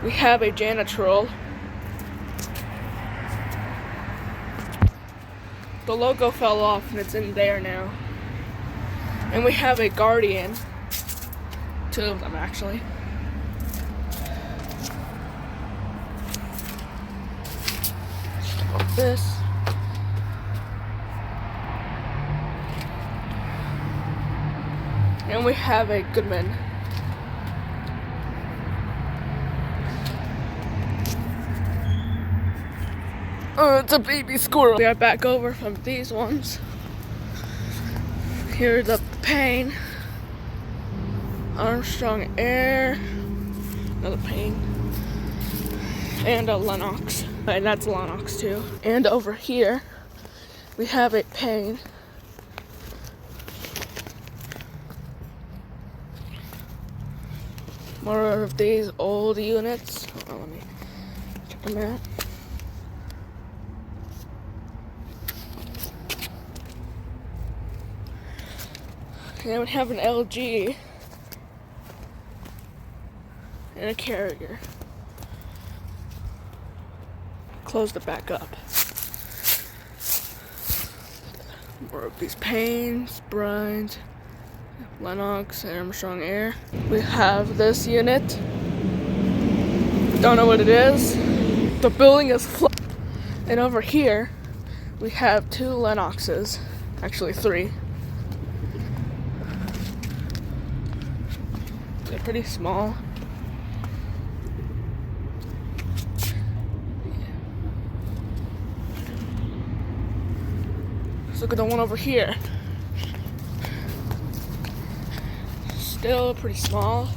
We have a janitrol. The logo fell off and it's in there now. And we have a guardian. 2 of them actually. Like this. And we have a Goodman. Oh, it's a baby squirrel. We are back over from these ones. Here's a pane. Armstrong Air. Another pane. And a Lennox. And that's Lennox too. And over here, we have a pane. More of these old units. Hold on, let me check them out. And we have an LG and a Carrier. Closed it back up. More of these panes, brines, Lennox, and Armstrong Air. We have this unit. Don't know what it is. The building is flat. And over here, we have 2 Lennoxes. Actually 3. They're pretty small. Let's look at the one over here. Still pretty small.